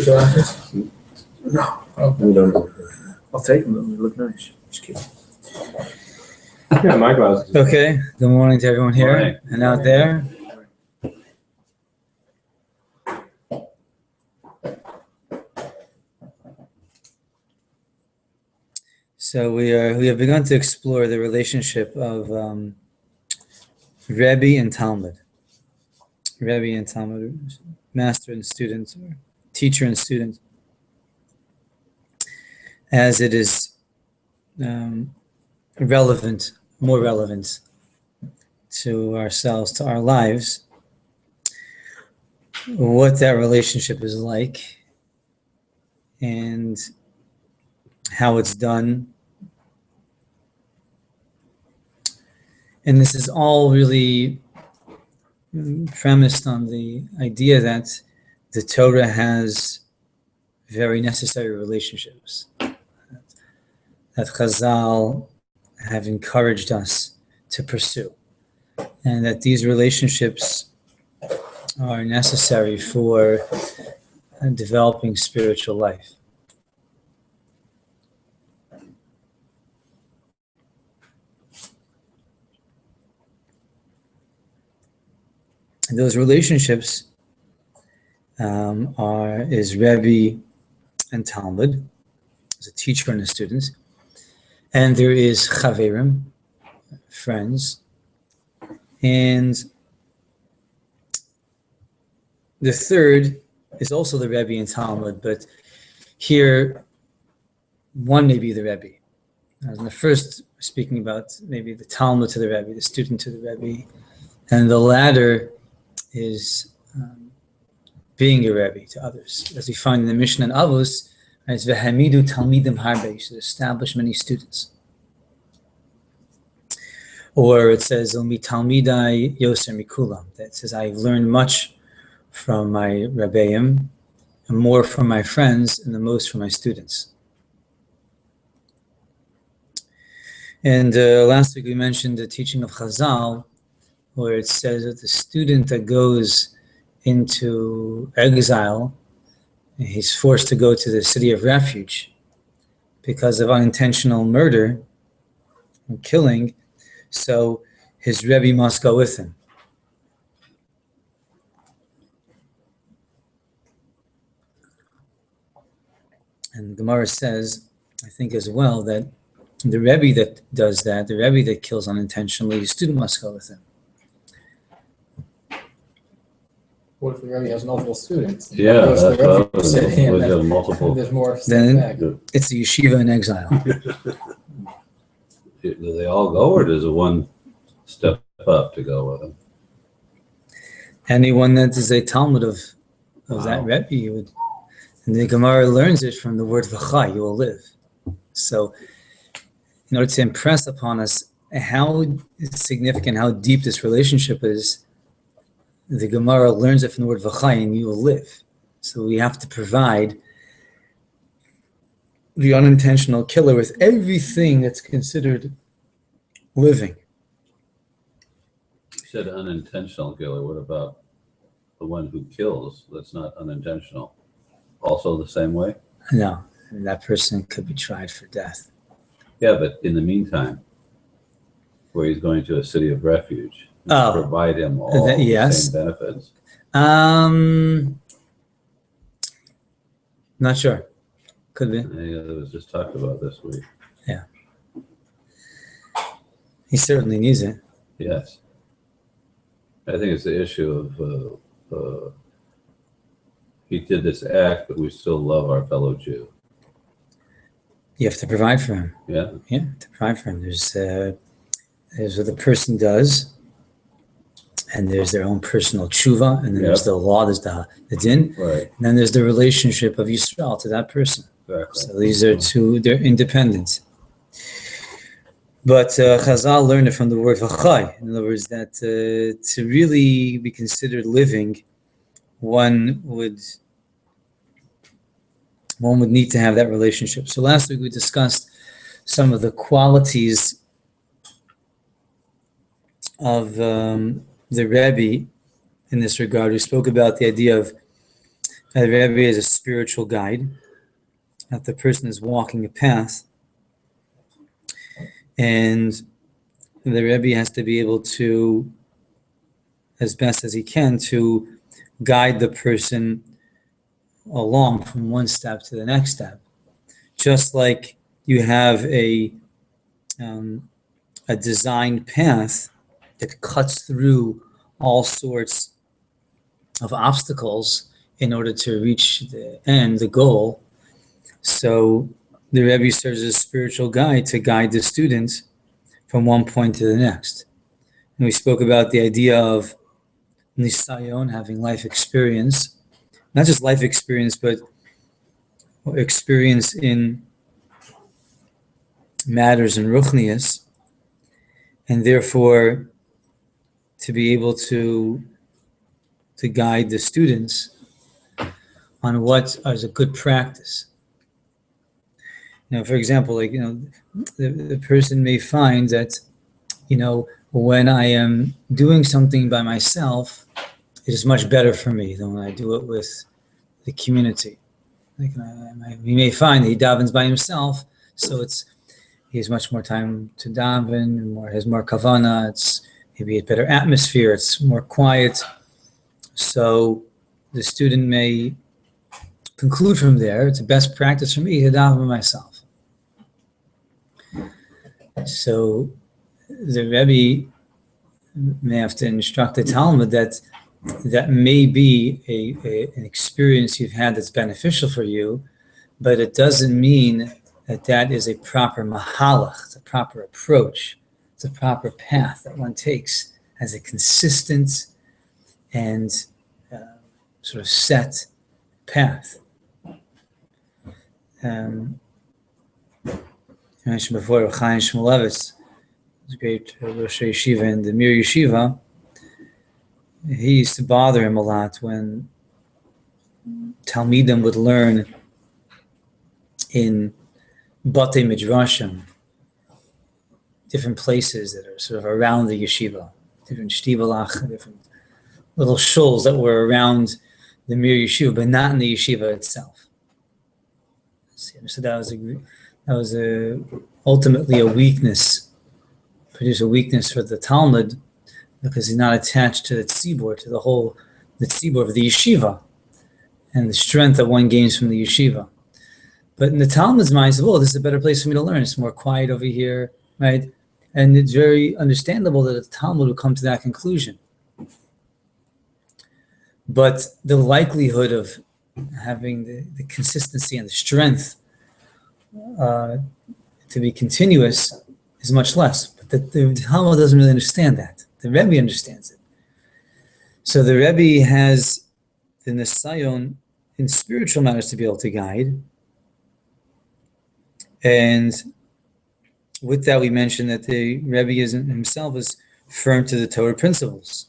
glasses? No. Okay. I'll take them. They look nice. Just kidding. Yeah, my glasses. Okay, good morning to everyone here Morning. and out there. So we have begun to explore the relationship of Rebbe and Talmid. Rebbe and Talmid, master and student, or teacher and student, as it is more relevant to ourselves, to our lives, what that relationship is like and how it's done. And this is all really premised on the idea that the Torah has very necessary relationships, that Chazal have encouraged us to pursue, and that these relationships are necessary for developing spiritual life. And those relationships is Rebbe and Talmid, as a teacher and a student, and there is Chaverim, friends, and the third is also the Rebbe and Talmid, but here one may be the Rebbe. As in the first, speaking about maybe the Talmud to the Rebbe, the student to the Rebbe, and the latter is being a Rebbe to others. As we find in the Mishnah and Avos, it's V'hamidu Talmidim Harbe, you should establish many students. Or it says, Omi Talmidai Yoser Mikulam, that says, I've learned much from my Rebbeim, and more from my friends, and the most from my students. And last week we mentioned the teaching of Chazal, where it says that the student that goes into exile, he's forced to go to the city of refuge because of unintentional murder and killing, so his Rebbe must go with him. And Gemara says, I think as well, that the Rebbe that does that, the Rebbe that kills unintentionally, his student must go with him. What if the Rebbe has multiple students? Yeah, Goes to that's the what I Rebbe was city, and was then there multiple. There's more Then- back. It's a yeshiva in exile. Do they all go, or does one step up to go with them? Anyone that is a Talmud of that Wow. Rebbe, you would, and the Gemara learns it from the word v'chai, you will live. So, in order to impress upon us how significant, how deep this relationship is, the Gemara learns it from the word v'chai, and you will live. So we have to provide the unintentional killer with everything that's considered living. You said unintentional killer. What about the one who kills? That's not unintentional. Also the same way? No, that person could be tried for death. Yeah, but in the meantime, where he's going to a city of refuge, Oh, provide him all the yes. same benefits. Not sure. Could be. Yeah, that was just talked about this week. He certainly needs it. Yes. I think it's the issue of he did this act, but we still love our fellow Jew. You have to provide for him. Yeah. Yeah, to provide for him. There's what the person does, and there's their own personal tshuva, and then there's the law, there's the din, Right. and then there's the relationship of Yisrael to that person. Exactly. So these are two, they're independent. But Chazal learned it from the word v'chai. In other words, that to really be considered living, one would need to have that relationship. So last week we discussed some of the qualities of the Rebbe in this regard. We spoke about the idea of The Rebbe is a spiritual guide, that the person is walking a path, and the Rebbe has to be able to, as best as he can, to guide the person along from one step to the next step. Just like you have a designed path that cuts through all sorts of obstacles in order to reach the end, the goal. So the Rebbe serves as a spiritual guide to guide the student from one point to the next. And we spoke about the idea of nisayon, having life experience, not just life experience, but experience in matters in ruchnius, and therefore to be able to guide the students on what is a good practice. For example, the person may find that, when I am doing something by myself, it is much better for me than when I do it with the community. He may find that he davens by himself, so he has much more time to daven, has more kavana, it's maybe a better atmosphere, it's more quiet. So the student may conclude from there, it's the best practice for me to daven by myself. So the Rebbe may have to instruct the Talmid that may be an experience you've had that's beneficial for you, but it doesn't mean that is a proper mahalach, it's a proper approach, it's a proper path that one takes as a consistent and sort of set path. I mentioned before, Chaim Shmulevitz, the great Rosh Yeshiva in the Mir Yeshiva. He used to bother him a lot when Talmidim would learn in Batei Midrashim, different places that are sort of around the yeshiva, different shtivalach, different little shuls that were around the Mir Yeshiva, but not in the yeshiva itself. So that was ultimately a weakness, produced a weakness for the Talmid, because he's not attached to the tzibur, to the tzibur of the yeshiva, and the strength that one gains from the yeshiva. But in the Talmud's mind, he said, this is a better place for me to learn. It's more quiet over here, right? And it's very understandable that the Talmud would come to that conclusion. But the likelihood of having the consistency and the strength to be continuous is much less. But the Talmud doesn't really understand that. The Rebbe understands it. So the Rebbe has the nisayon in spiritual matters to be able to guide. And with that, we mentioned that the Rebbe himself is firm to the Torah principles.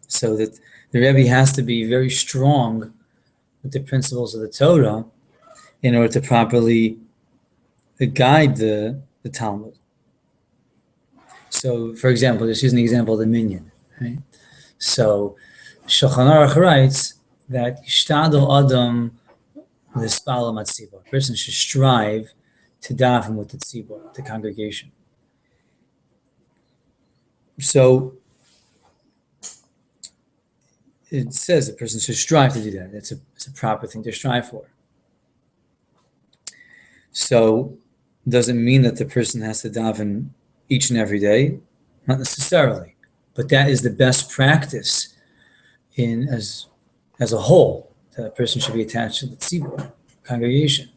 So that the Rebbe has to be very strong with the principles of the Torah in order to properly guide the Talmud. So, for example, just using the example of the minyan, right? So, Shulchan Aruch writes that Yishtadol Adam l'spal matzibur. A person should strive to daven with the tzibur, the congregation. So, it says a person should strive to do that. It's a proper thing to strive for. So, doesn't mean that the person has to daven each and every day, not necessarily, but that is the best practice as a whole. That a person should be attached to the tzibur, congregation.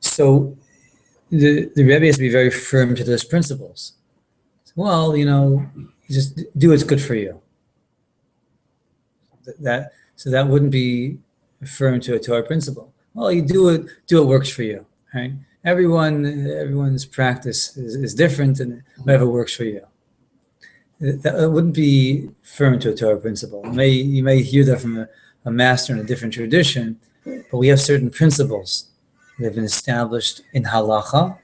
So the Rebbe has to be very firm to those principles. Well, you just do what's good for you. So that wouldn't be firm to a Torah principle. Well, you do what works for you, right? Everyone's practice is different, and whatever works for you. That wouldn't be firm to a Torah principle. You may hear that from a master in a different tradition, but we have certain principles that have been established in halacha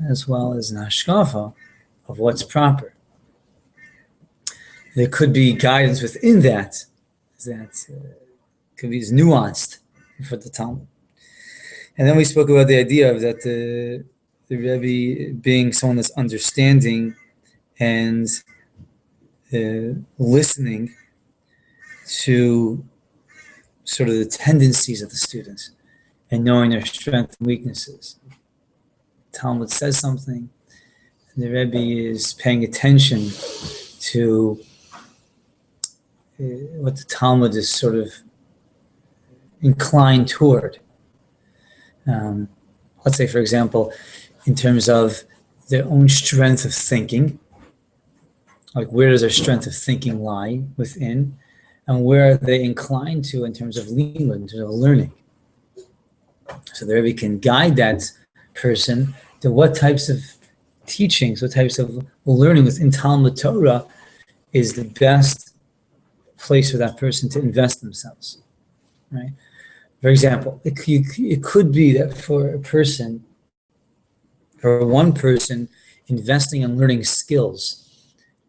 as well as in hashkafa of what's proper. There could be guidance within that. that could be nuanced for the Talmud. And then we spoke about the idea of that the Rebbe being someone that's understanding and listening to sort of the tendencies of the students and knowing their strengths and weaknesses. Talmud says something, and the Rebbe is paying attention to what the Talmud is sort of inclined toward. Let's say, for example, in terms of their own strength of thinking, like where does their strength of thinking lie within, and where are they inclined to in terms of limud, in terms of learning. So the Rebbe can guide that person to what types of teachings, what types of learning within Talmud Torah is the best place for that person to invest themselves, right? For example, it could be that for one person, investing in learning skills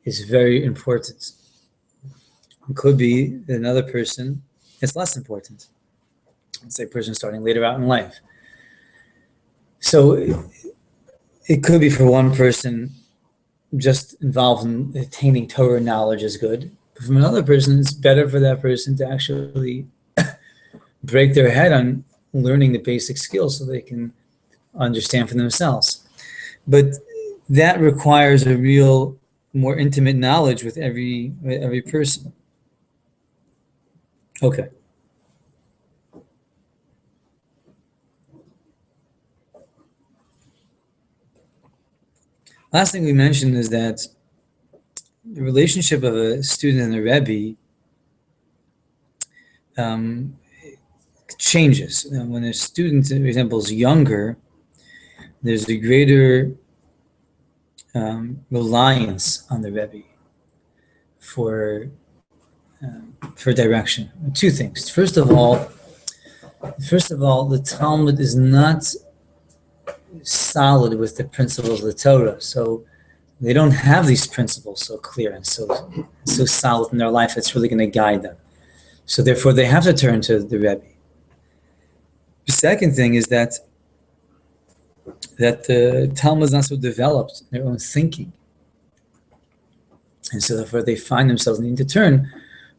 is very important. It could be that another person, it's less important. Let's say a person starting later out in life. So it could be for one person just involved in attaining Torah knowledge is good. But from another person, it's better for that person to actually break their head on learning the basic skills so they can understand for themselves. But that requires a real, more intimate knowledge with every person. Okay. Last thing we mentioned is that the relationship of a student and a Rebbe changes. When a student, for example, is younger, there's a greater reliance on the Rebbe for direction. Two things. First of all, the Talmud is not solid with the principles of the Torah, so they don't have these principles so clear and so solid in their life that's really going to guide them. So therefore, they have to turn to the Rebbe. The second thing is that the Talmud is not so developed in their own thinking, and so therefore they find themselves needing to turn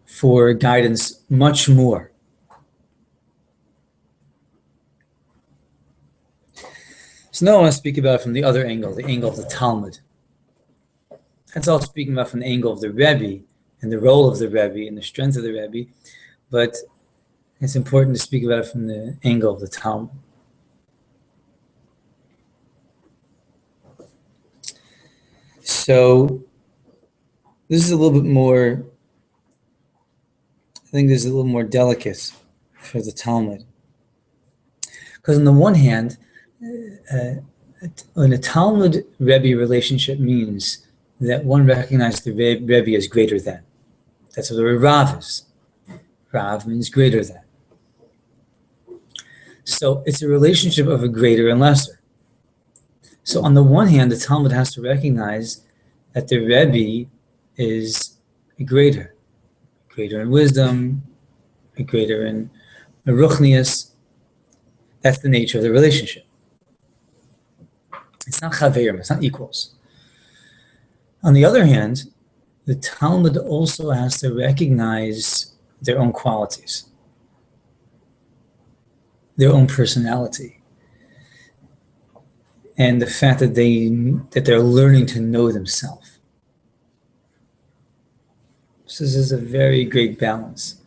for guidance much more. So now I want to speak about it from the other angle, the angle of the Talmud. That's all speaking about from the angle of the Rebbe and the role of the Rebbe and the strength of the Rebbe, but it's important to speak about it from the angle of the Talmud. So this is a little bit more, I think this is a little more delicate for the Talmud. Because on the one hand, when a Talmud-Rebbe relationship means that one recognizes the Rebbe as greater than. That's what a Rav is. Rav means greater than. So it's a relationship of a greater and lesser. So on the one hand, the Talmud has to recognize that the Rebbe is greater in wisdom, greater in ruchnius. That's the nature of the relationship. It's not chaverim, it's not equals. On the other hand, the Talmud also has to recognize their own qualities, their own personality, and the fact that they're learning to know themselves. So this is a very great balance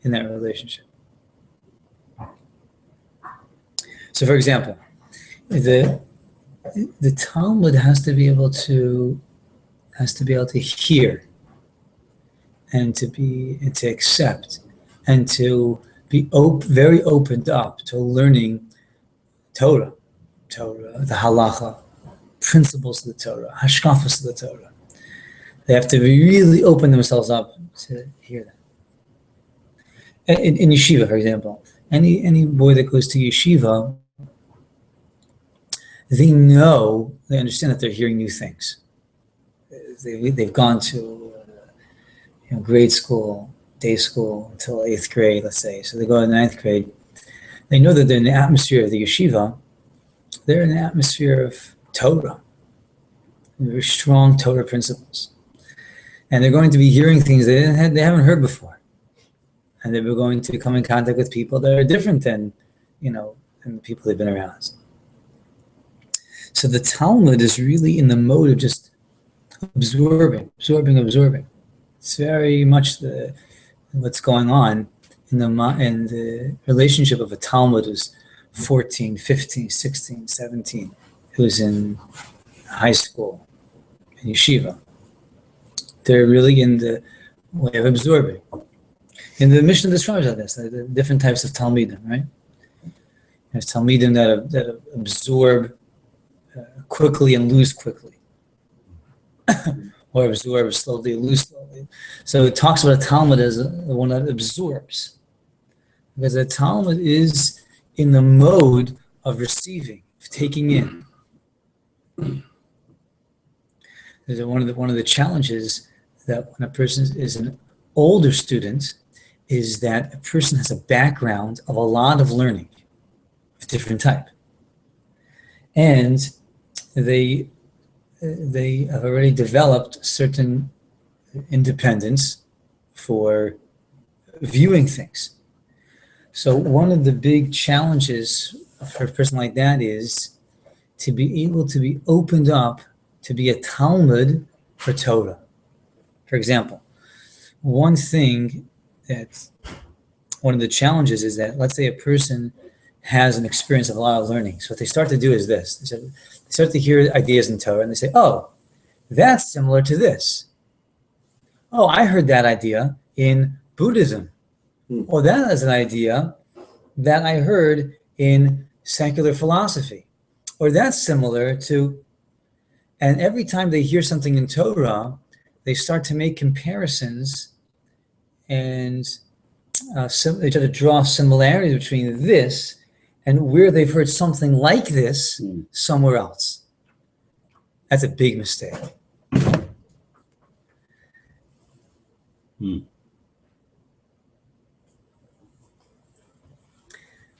in that relationship. So, for example, the Talmud has to be able to hear and to accept and to be very opened up to learning Torah, the halacha, principles of the Torah, hashkafas of the Torah. They have to really open themselves up to hear that. In yeshiva, for example, any boy that goes to yeshiva, they understand that they're hearing new things. They've gone to grade school, day school until 8th grade, let's say. So they go to 9th grade. They know that they're in the atmosphere of the yeshiva. They're in the atmosphere of Torah, very strong Torah principles. And they're going to be hearing things they haven't heard before. And they're going to come in contact with people that are different than, than the people they've been around. So the Talmud is really in the mode of just absorbing. It's very much what's going on in the relationship of a Talmud who's 14, 15, 16, 17, who's in high school, in yeshiva. They're really in the way of absorbing. And the Mishnah describes this, the different types of Talmidim, right? There's Talmidim that absorb quickly and lose quickly. Or absorb slowly, lose slowly. So it talks about a Talmud as the one that absorbs. Because a Talmud is in the mode of receiving, of taking in. There's one of the challenges that when a person is an older student is that a person has a background of a lot of learning of different type. And they have already developed certain independence for viewing things. So one of the big challenges for a person like that is to be able to be opened up to be a Talmud for Torah. For example, one of the challenges is that, let's say a person has an experience of a lot of learning. So what they start to do is this. They start to hear ideas in Torah and they say, oh, that's similar to this. Oh, I heard that idea in Buddhism. Oh, that is an idea that I heard in secular philosophy. Or that's similar to, and every time they hear something in Torah, they start to make comparisons and they try to draw similarities between this and where they've heard something like this somewhere else. That's a big mistake.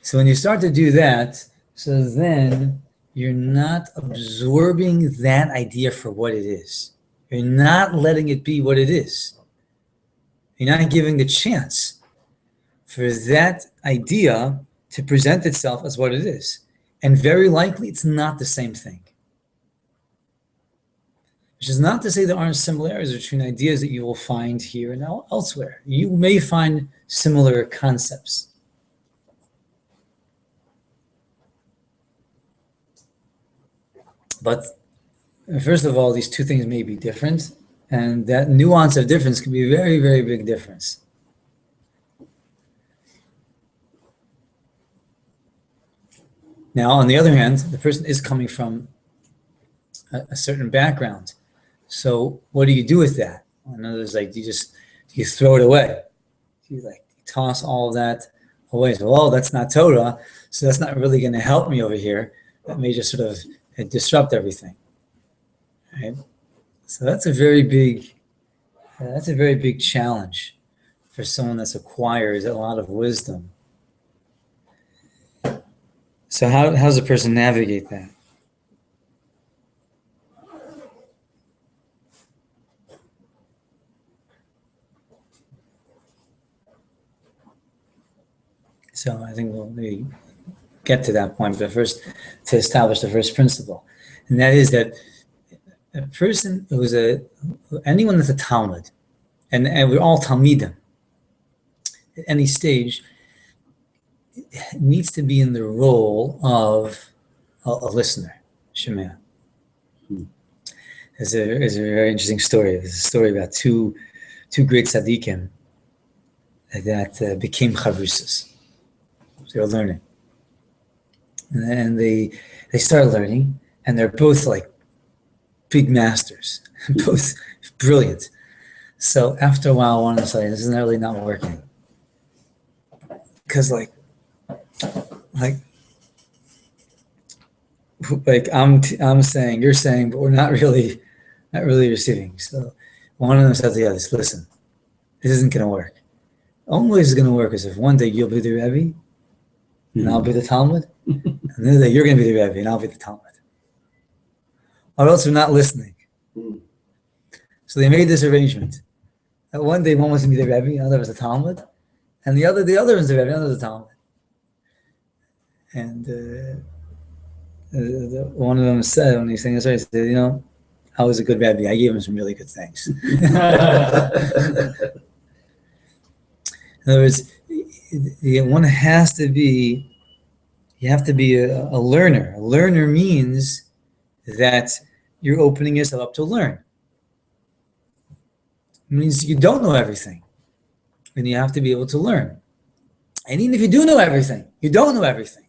So when you start to do that, so then you're not absorbing that idea for what it is. You're not letting it be what it is. You're not giving the chance for that idea to present itself as what it is. And very likely it's not the same thing. Which is not to say there aren't similarities between ideas that you will find here and elsewhere. You may find similar concepts. But first of all, these two things may be different, and that nuance of difference can be a very, very big difference. Now, on the other hand, the person is coming from a certain background. So what do you do with that? In other words, do you throw it away? Do you toss all of that away? So, well, that's not Torah, so that's not really going to help me over here. That may just sort of disrupt everything. Right? So that's a very big challenge for someone that's acquired a lot of wisdom. So how does a person navigate that? So I think we'll maybe get to that point, but first to establish the first principle. And that is that a person who's anyone that's a Talmud, and we're all Talmidim, at any stage, needs to be in the role of a listener, Shemaya. There's a very interesting story. There's a story about two great tzaddikim that became chavrusas. They were learning. And they started learning, and they're both big masters, both brilliant. So after a while, one of them said, "This is really not working," because I'm saying, you're saying, but we're not really receiving. So one of them said to the others, "Listen, this isn't going to work. only way it's going to work is if one day you'll be the Rebbe and I'll be the Talmud, and the other day you're going to be the Rebbe and I'll be the Talmud. Or else we're not listening. So they made this arrangement. That one day one was going to be the Rebbe, the other was the Talmud, and the other was the Rebbe, the other was the Talmud. And one of them said, when he was saying this, he said, I was a good Rebbe. I gave him some really good things. In other words, one has to be, you have to be a learner. A learner means that you're opening yourself up to learn. It means you don't know everything. And you have to be able to learn. And even if you do know everything, you don't know everything.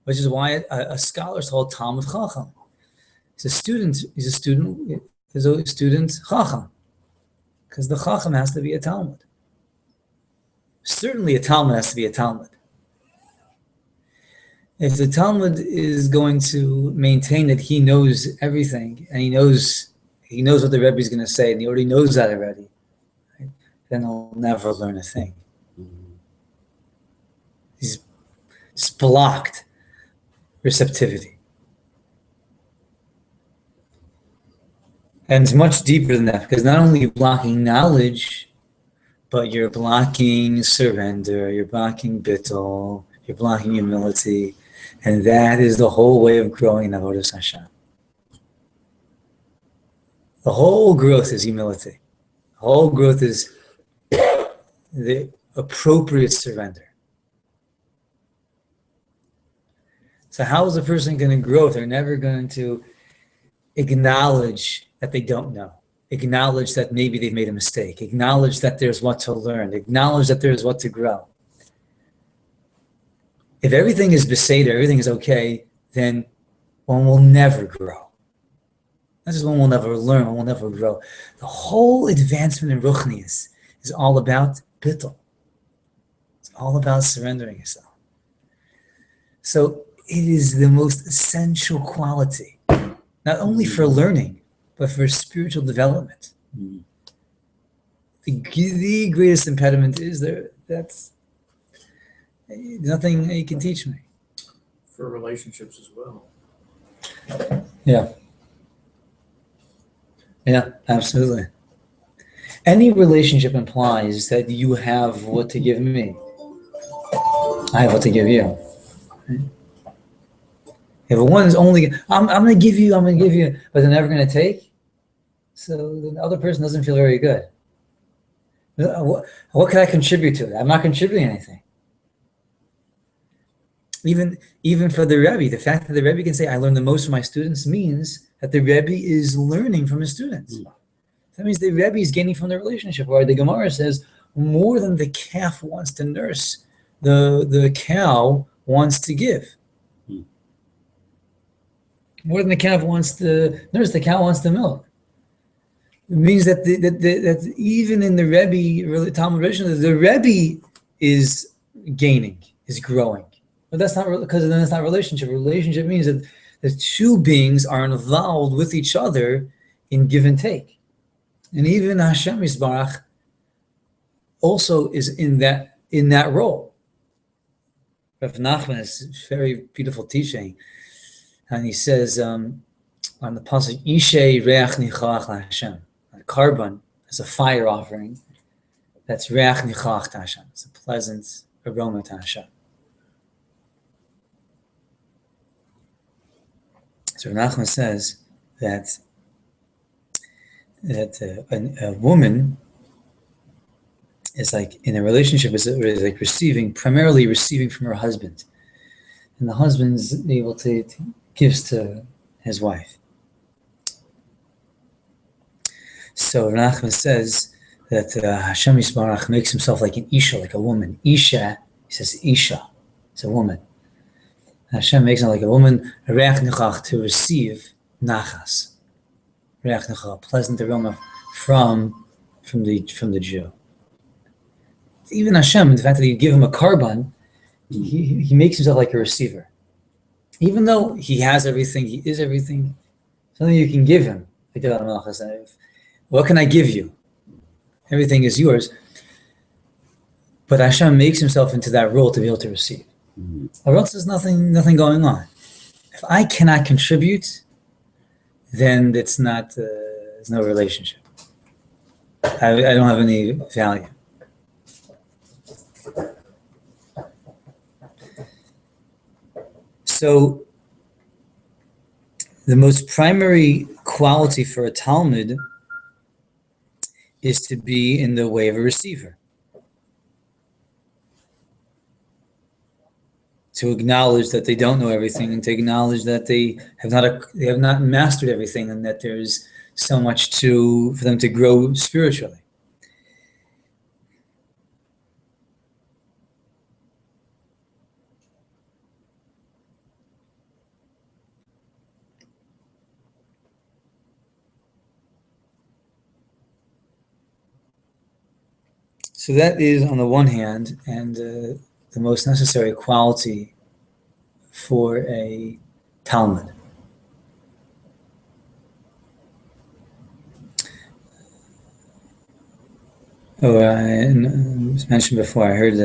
Which is why a scholar is called Talmid Chacham. He's a student Chacham. Because the Chacham has to be a Talmud. Certainly a Talmud has to be a Talmud. If the Talmud is going to maintain that he knows everything, and he knows what the Rebbe is going to say, and he already knows that already, right? Then he'll never learn a thing. He's just blocked receptivity. And it's much deeper than that, because not only are you blocking knowledge, but you're blocking surrender, you're blocking bittul, you're blocking humility, and that is the whole way of growing in Avodas Hashem. The whole growth is humility. The whole growth is the appropriate surrender. So how is a person going to grow if they're never going to acknowledge that they don't know? Acknowledge that maybe they've made a mistake. Acknowledge that there's what to learn. Acknowledge that there's what to grow. If everything is beseder, everything is okay, then one will never grow. Not just one will never learn, one will never grow. The whole advancement in Ruchnius is all about bittul. It's all about surrendering yourself. So it is the most essential quality, not only for learning, but for spiritual development. The greatest impediment is that's nothing you can teach me. For relationships as well. Yeah, absolutely. Any relationship implies that you have what to give me. I have what to give you. If one is only, I'm going to give you, but they're never going to take, so the other person doesn't feel very good. What can I contribute to that? I'm not contributing anything. Even for the Rebbe, the fact that the Rebbe can say, I learn the most from my students means that the Rebbe is learning from his students. That means the Rebbe is gaining from the relationship. Where the Gemara says, more than the calf wants to nurse, the cow wants to give. More than the calf wants to nurse, the cow wants to milk. It means that that even in the Rebbe, Talmud relationship, the Rebbe is gaining, is growing. But that's not because then it's not relationship. Relationship means that the two beings are involved with each other in give and take. And even Hashem Yisbarach also is in that role. Rav Nachman is very beautiful teaching. And he says on the pasuk, Ishay reach nichach LaHashem. A carbon is a fire offering. That's reach nichach to Hashem. It's a pleasant aroma to Hashem. So Nachman says that a woman is like in a relationship is like primarily receiving from her husband, and the husband's able to gives to his wife. So Nachman says that Hashem Yisbarach makes himself like an Isha, like a woman. Isha, he says Isha, it's a woman. Hashem makes him like a woman, reach nichach, to receive nachas. Reach nichach, pleasant aroma from the Jew. Even Hashem, in the fact that you give him a carbon, he makes himself like a receiver. Even though he has everything, he is everything, something you can give him. What can I give you? Everything is yours. But Hashem makes himself into that role to be able to receive. Or else there's nothing going on. If I cannot contribute, then it's not, there's no relationship. I don't have any value. So the most primary quality for a Talmid is to be in the way of a receiver. To acknowledge that they don't know everything, and to acknowledge that they have not mastered everything, and that there's so much for them to grow spiritually. So that is, on the one hand, and the most necessary quality for a Talmid. Oh, it was mentioned before. I heard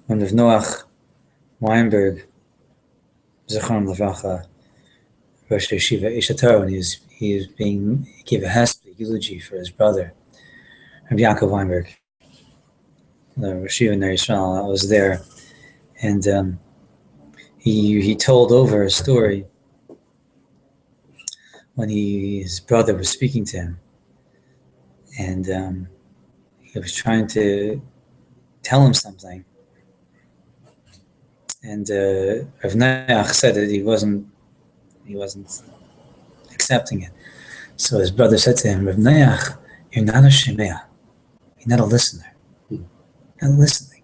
one of Noach Weinberg, Zechron Levracha, Rosh Yeshiva Ishatar, and he gave a hesped eulogy for his brother, Rabbi Yaakov Weinberg, the Rosh Yeshiva in Israel. I was there, and he told over a story when his brother was speaking to him, and he was trying to tell him something, and Rav Noach said that he wasn't accepting it. So his brother said to him, Rav Noach, you're not a shemea. You're not a listener. You're not listening.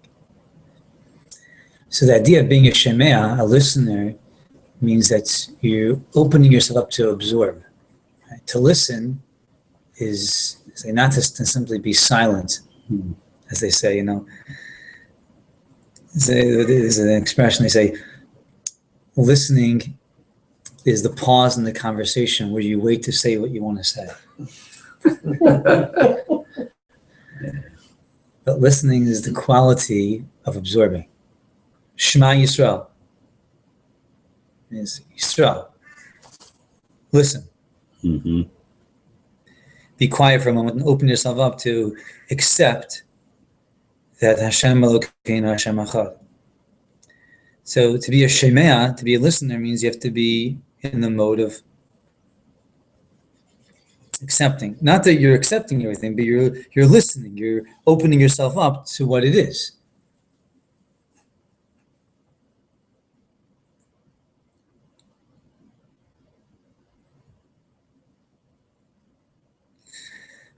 So the idea of being a shemea, a listener, means that you're opening yourself up to absorb. Right? To listen is not to simply be silent, as they say, There's an expression they say, listening is the pause in the conversation where you wait to say what you want to say. But listening is the quality of absorbing. Shema Yisrael is Yisrael. Listen. Mm-hmm. Be quiet for a moment and open yourself up to accept that Hashem Elokeinu Hashem Echad. So to be a shemea, to be a listener, means you have to be in the mode of accepting. Not that you're accepting everything, but you're listening. You're opening yourself up to what it is.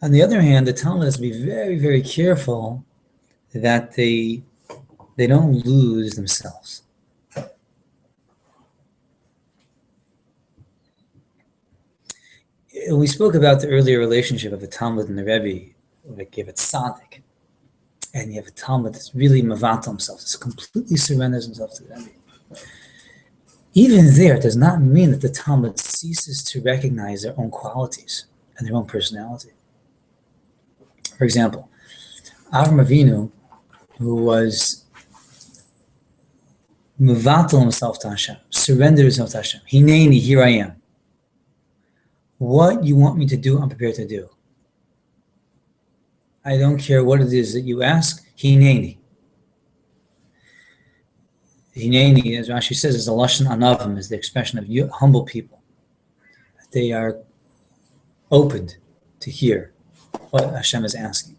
On the other hand, the Talmud has to be very, very careful that they don't lose themselves. We spoke about the earlier relationship of the Talmud and the Rebbe. Like you have a tzaddik, and you have a Talmud that's really mavatal himself, that's completely surrenders himself to the Rebbe. Even there, it does not mean that the Talmud ceases to recognize their own qualities and their own personality. For example, Avram Avinu, who was mevatel himself to Hashem, surrendered himself to Hashem. Hineni, here I am. What you want me to do, I'm prepared to do. I don't care what it is that you ask. Hineni. Hineni, as Rashi says, is a lashon anavim, is the expression of humble people. They are opened to hear what Hashem is asking.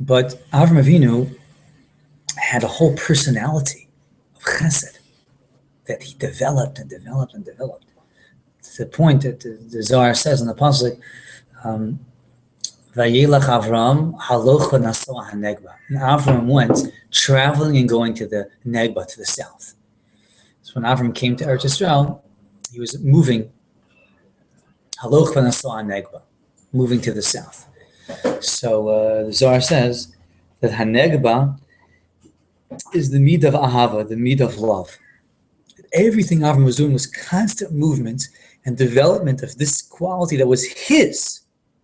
But Avram Avinu had a whole personality of chesed that he developed and developed and developed. To the point that the Zohar says in the pasuk, Vayelach Avram haloch v'nasoah hanegba. And Avram went traveling and going to the Negba, to the south. So when Avram came to Eretz Yisrael, he was moving haloch v'nasoah hanegba, moving to the south. So the Zohar says that hanegba is the mid of ahava, the mid of love. Everything Avram was doing was constant movement and development of this quality that was his,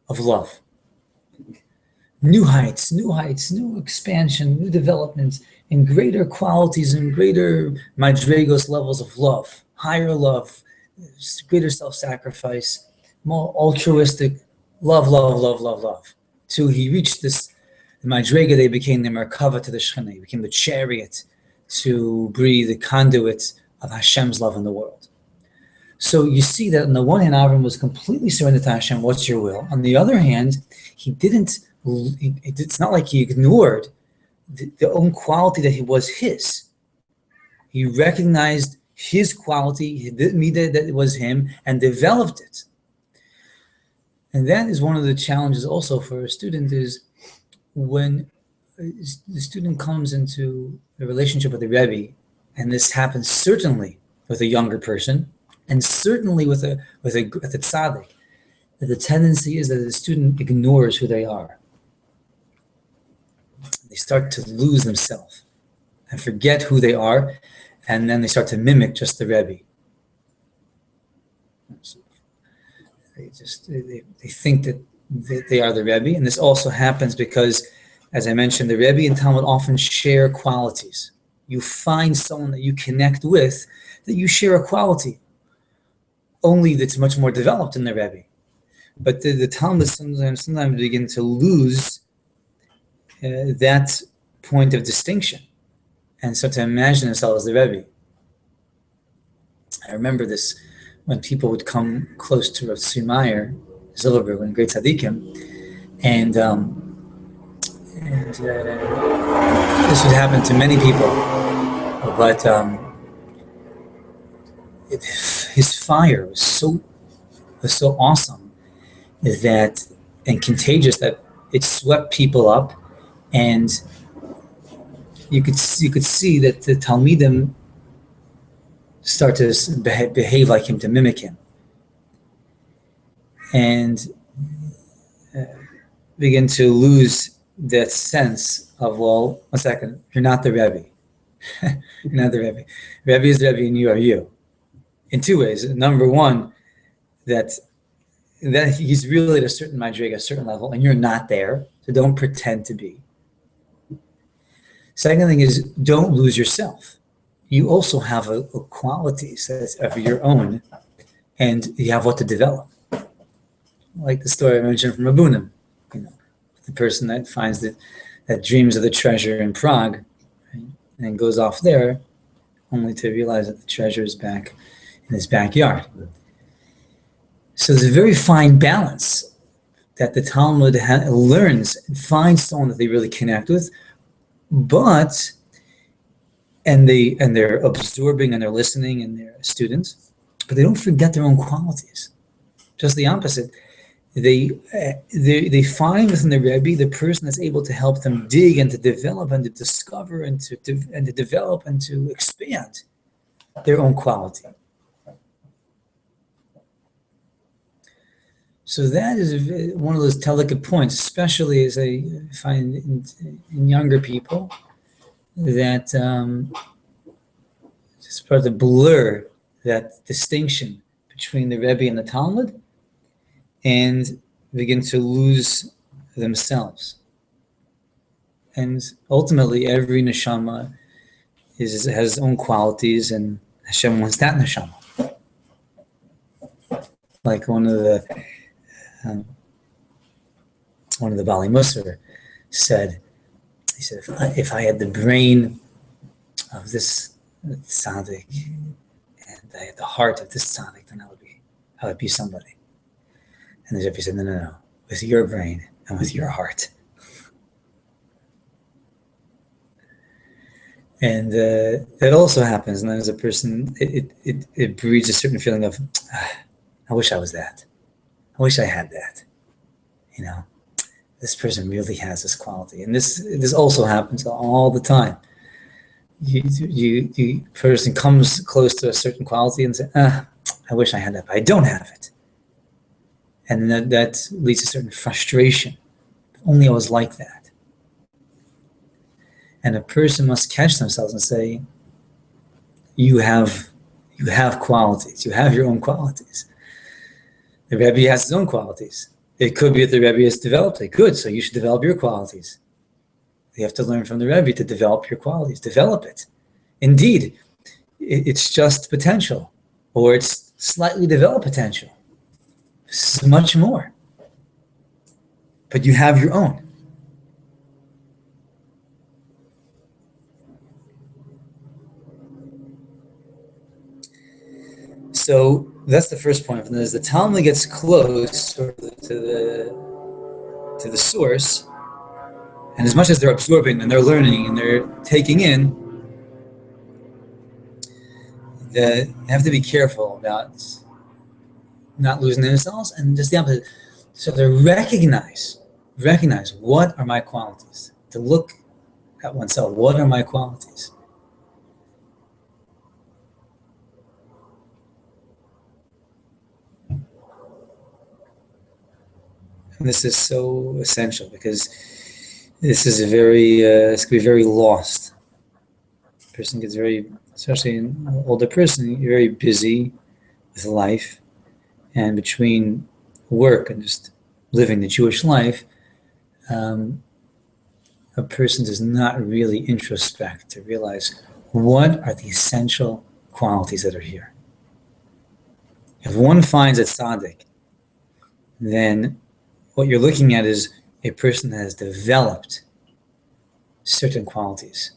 of love. new heights, new expansion, new developments, and greater qualities and greater madrigos levels of love, higher love, greater self-sacrifice, more altruistic love, till he reached this madriga. They became the merkava to the Shekhinah. He became the chariot to breathe, the conduit of Hashem's love in the world. So you see that on the one hand, Avram was completely surrendered to Hashem. What's your will? On the other hand, he didn't. It's not like he ignored the own quality that he was his. He recognized his quality, he didn't mean that it was him, and developed it. And that is one of the challenges also for a student, is when the student comes into a relationship with a Rebbe, and this happens certainly with a younger person, and certainly with a tzaddik, that the tendency is that the student ignores who they are. They start to lose themselves and forget who they are, and then they start to mimic just the Rebbe. They think that they are the Rebbe, and this also happens because, as I mentioned, the Rebbe and Talmud often share qualities. You find someone that you connect with, that you share a quality, only that's much more developed in the Rebbe. But the Talmud sometimes begin to lose that point of distinction and start to imagine themselves as the Rebbe. I remember this when people would come close to Rav Tzvi Meyer, Zilberberg, one of the great tzaddikim, and this would happen to many people, but his fire was so awesome that and contagious that it swept people up, and you could see that the Talmidim start to behave like him, to mimic him, and begin to lose that sense of, well, one second, you're not the Rebbe. You're not the Rebbe. Rebbe is the Rebbe and you are you. In two ways. Number one, that he's really at a certain madriga, a certain level, and you're not there, so don't pretend to be. Second thing is, don't lose yourself. You also have a qualities that's of your own, and you have what to develop. Like the story I mentioned from Abunim, the person that finds that dreams of the treasure in Prague, right, and goes off there, only to realize that the treasure is back in his backyard. So there's a very fine balance that the Talmud learns and finds someone that they really connect with, but they're absorbing and they're listening and they're students, but they don't forget their own qualities. Just the opposite. They find within the Rebbe the person that's able to help them dig and to develop and to discover and to develop and to expand their own quality. So that is one of those delicate points, especially as I find in younger people, that start to blur that distinction between the Rebbe and the Talmud, and begin to lose themselves. And ultimately, every neshama has its own qualities, and Hashem wants that neshama. Like one of the Bali Musar said, he said, if I had the brain of this tzaddik and I had the heart of this tzaddik, then I would be somebody. And the Rebbe said, no, with your brain and with your heart. And that also happens. And then as a person, it breeds a certain feeling of, I wish I was that. I wish I had that. This person really has this quality. And this also happens all the time. The person comes close to a certain quality and says, I wish I had that, but I don't have it. And that leads to certain frustration. Only I was like that. And a person must catch themselves and say, you have qualities. You have your own qualities. The Rebbe has his own qualities. It could be that the Rebbe has developed it. Good, so you should develop your qualities. You have to learn from the Rebbe to develop your qualities. Develop it. Indeed, it's just potential, or it's slightly developed potential. This is much more. But you have your own. So that's the first point. And as the Talmid gets close to the source, and as much as they're absorbing and they're learning and they're taking in, they have to be careful about not losing themselves, and just the opposite. So to recognize what are my qualities. To look at oneself, what are my qualities? And this is so essential because this is this can be very lost. A person gets very, especially an older person, you're very busy with life, and between work and just living the Jewish life, a person does not really introspect to realize what are the essential qualities that are here. If one finds a tzaddik, then what you're looking at is a person that has developed certain qualities.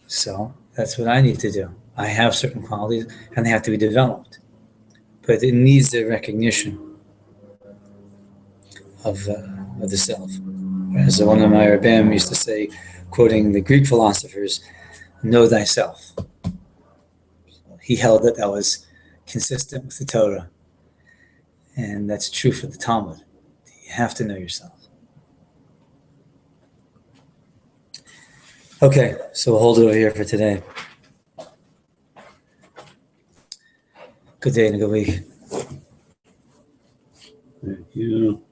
So that's what I need to do. I have certain qualities and they have to be developed. But it needs the recognition of the self. As one of my Rebbe used to say, quoting the Greek philosophers, know thyself. He held that was consistent with the Torah. And that's true for the Talmud. You have to know yourself. Okay, so we'll hold it over here for today. Good day and a good week. Thank you.